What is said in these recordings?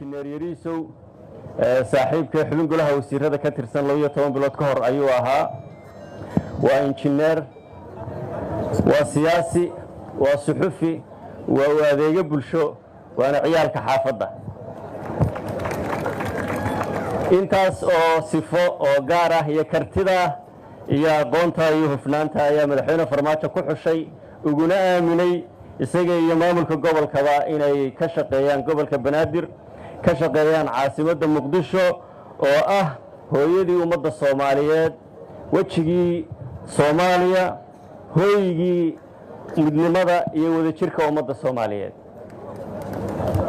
injineer yariisow saaxiibka xubin golaha wasiirada ka tirsan 12 bilood ka hor ayuu ahaa. waa injineer, waa siyaasi, waa suxufi, waa adeega bulsho, waana ciyaalka xaafadda. intaas oo sifo oo gaar ah iyo kartida iyo aqoonta iyo hufnaanta ayaa madaxweyne farmaajo ku xushay uguna aaminay isaga iyo maamulka gobolkaba inay ka shaqeeyaan gobolka banaadir, ka shaqeeyaan caasimadda muqdisho oo ah hooyadii ummadda Soomaaliyeed, wajigii Soomaaliya, hooyigii midnimada iyo wadajirka ummadda Soomaaliyeed,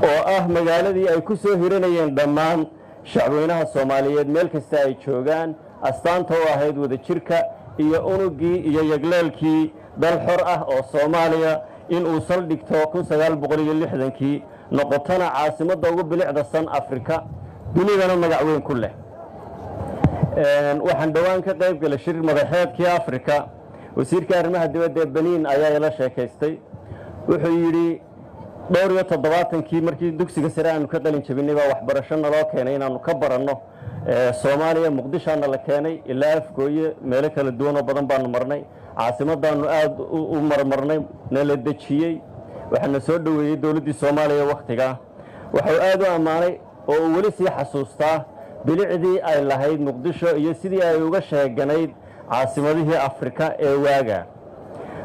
oo ah magaaladii ay ku soo hiranayeen dhammaan shacweynaha Soomaaliyeed meel kasta ay joogaan, astaanta u ahayd wadajirka iyo unugii iyo yagleelkii dal xor ah oo Soomaaliya in uu saldhigto 1960kii noqotana caasimadda ugu bilicda san Afrika, dunidana magac weyn ku leh. waxaan dhawaan ka qayb galay shir madaxeedkii Afrika. wasiirka arrimaha dibadda Benin ayaa ila sheekaystay, wuxuu yidhi 72kii markii dugsiga sare aanu ka qalin jabinay baa waxbarasho naloo keenay inaanu ka baranno Soomaaliya. muqdishoana la keenay ilaa afgooye, meelo kala duwan oo badan baanu marnay, caasimadaanu aad u marmarnay, nala dejiyey, waxaana soo dhoweeyey dowladdii Soomaaliya waqtigaa. wuxuu aad u ammaanay oo uu weli sii xasuustaa bilicdii ay lahayd muqdisho iyo sidii ay uga sheeganayd caasimadihii Afrika ee waaga.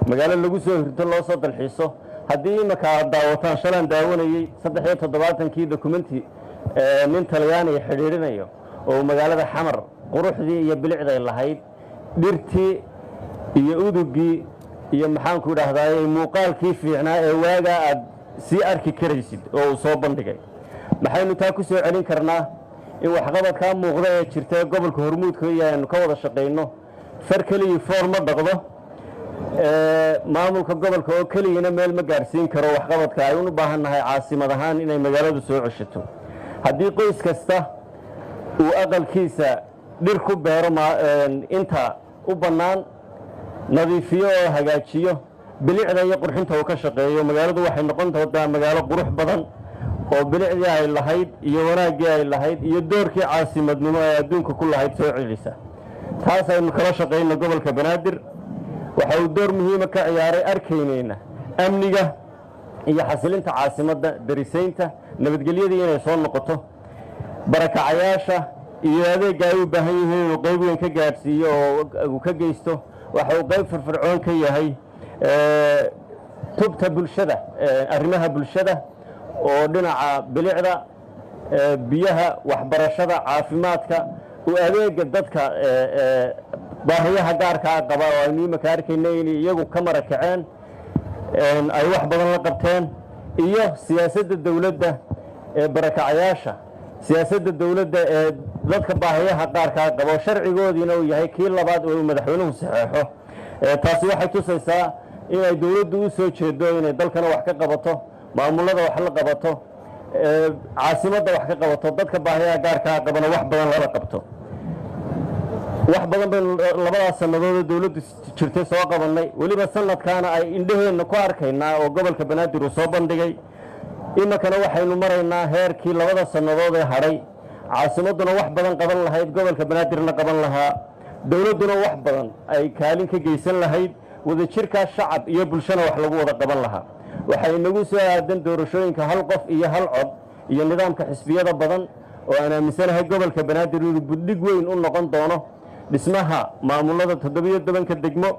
magaalo lagu soo hirto loo soo dalxiiso. haddii imaka aad daawataan, shalaan daawanayey 73kii dokumenti nin Talyaani xidhiidhinayo oo magaalada Xamar quruxdii iyo bilicday lahayd, dhirtii iyo udugii iyo maxaanku idhaahdaayey muuqaalkii fiicnaa ee waagaa aad sii arki karaysid oo uu soo bandhigay. maxaynu taa ku soo celin karnaa in waxqabadkaa muuqda ee jirta ee gobolka hormuudka iyo aynu ka wada shaqayno. far keligii foor ma dhaqdo, maamulka gobolka oo keligina meel ma gaarsiin karo waxqabadka ay u baahannahay caasimad ahaan inay magaaladu soo ceshato. haddii qoys kasta uu aqalkiisa dhir ku beero inta u bannaan, nadiifiyo oo hagaajiyo, bilicda iyo qurxinta uu ka shaqeeyo, magaaladu waxay noqon doontaa magaalo qurux badan oo bilicdii ay lahayd iyo wanaaggii ay lahayd iyo doorkii caasimadnimo ee adduunka ku lahayd soo celisa. taas aynu kala shaqayno gobolka banaadir. waxa uu door muhiima ka ciyaaray arkaynayna amniga iyo xasilinta caasimadda, darisaynta, nabadgelyadii inay soo noqoto, barakacayaasha iyo adeegga ay u baahan yihiin inuu qayb weyn ka gaadhsiiyo oo uu ka geysto. waxa uu qayb firfircoon ka yahay tubta bulshada, arrimaha bulshada oo dhinaca bilicda, biyaha, waxbarashada, caafimaadka, u adeega dadka baahiyaha gaarkaa qaba oo aynu imaka arkayna inay iyagu ka marakaceen, ay wax badan la qabteen, iyo siyaasadda dowladda ee barakacayaasha, siyaasadda dowladda ee dadka baahiyaha qaarkaa qabo, sharcigoodiina uu yahay kii labaad oo uu madaxweynuhu saxeexo. taasi waxay tusaysaa inay dowladdu u soo jeedo inay dalkana wax ka qabato, maamulada wax la qabato, caasimadda wax ka qabato, dadka baahiyaha gaarkaa qabana wax badan lala qabto. wax badan baynu labadaas sannadood dowladdu jirtay soo qabannay, weliba sanadkaana ay indhaheenna ku arkaynaa oo gobolka banaadir uu soo bandhigay. imakana waxaynu maraynaa heerkii labada sannadood ee hadhay, caasimadduna wax badan qaban lahayd, gobolka banaadirna qaban lahaa, dowladduna wax badan ay kaalin ka geysan lahayd, wadajirkaa shacab iyo bulshana wax lagu wada qaban lahaa. waxay inagu soo aadan doorashooyinka hal qof iyo hal cod iyo nidaamka xisbiyada badan oo aan aaminsanahay gobolka banaadir inuu buddhig weyn u noqon doono dhismaha maamulada 17 degmo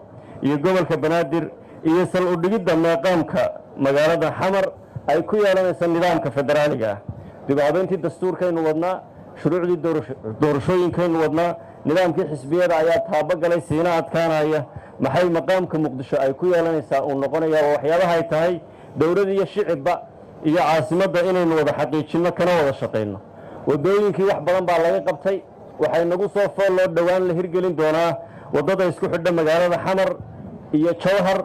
iyo gobolka banaadir iyo sal u dhigidda meeqaamka magaalada Xamar ay ku yeelanayso nidaamka federaaliga ah. dib u habeyntii dastuurkaynu wadnaa, shuruucdii doorashooyinkaynu wadnaa, nidaamkii xisbiyada ayaa taabagalay, siina adkaanaya. maxay maqaamka muqdisho ay ku yeelanaysaa uu noqonayaa waxyaabaha ay tahay dowlad iyo shicibba iyo caasimadda inaynu wada xaqiijinno kana wada shaqayno. waddooyinkii wax badan baa laga qabtay. waxay nagu soo fool loo dhowaan la hirgelin doonaa waddada isku xidha magaalada Xamar iyo Jowhar,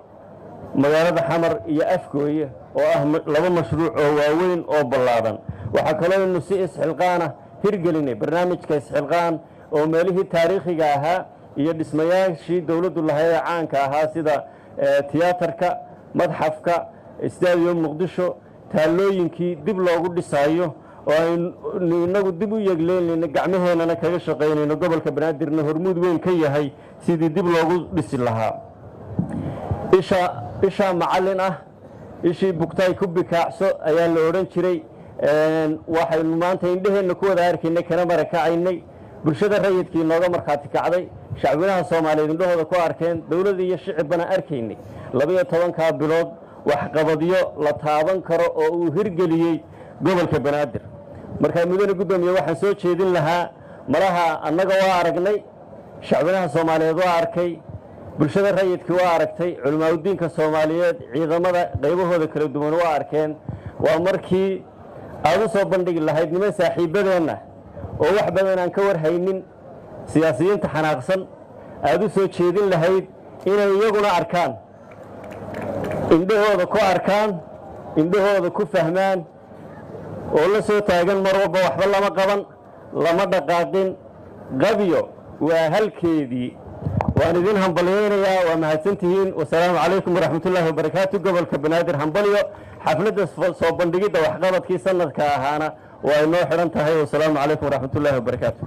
magaalada Xamar iyo Afgooye oo ah laba mashruuc oo waaweyn oo ballaadan. waxaa kaloo inuu si isxilqaana hirgelinay barnaamijka isxilqaan oo meelihii taariikhiga ahaa iyo dhismayaashii dowladdu lahayd ee caanka ahaa sida tiyaatarka, madxafka, istaadiyo muqdisho, taalooyinkii dib loogu dhisayo inagu dib u yegleynayno gacmaheenana kaga shaqaynayno gobolka banaadirna hormuud weyn ka yahay sidii dib loogu dhisi lahaa isha macallin ah ishii bugtay ku bikaacso ayaa la odhan jiray waxaynu maanta indhaheenna ku wada arkaynay kana marakacaynay bulshada rayidkii nooga markhaati kacday shacbinaha soomaaliyeed indhahooda ku arkeen dowladda iyo shicibbana arkaynay 12 bilood waxqabadyo la taaban karo oo uu hirgeliyey gobolka banaadir markaa mudane guddoomiye waxaan soo jeedin lahaa malaha annaga waa aragnay shacbinaha soomaaliyeed waa arkay bulshada rayidkii waa aragtay culimaadudiinka soomaaliyeed ciidamada qaybahooda kala duwan waa arkeen waa markii aad u soo bandhigi lahayd niman saaxiibbadeenna oo wax badan aan ka warhaynin siyaasiyiinta xanaaqsan aad u soo jeedin lahayd inay iyaguna arkaan indhahooda ku arkaan indhahooda ku fahmaan oo la soo taagan mar walba waxba lama qaban lama dhaqaaqin qabyo waa halkeedii waan idin hambalyaynayaa waa mahadsantihiin wasalaamu calaykum waraxmatullaahi wabarakaatu gobolka banaadir hambalyo xafladda soo bandhigidda waxqabadkii sanadka ahaana waa inoo xidhan tahay wasalaamu calaykum waraxmatullaahi wabarakaatu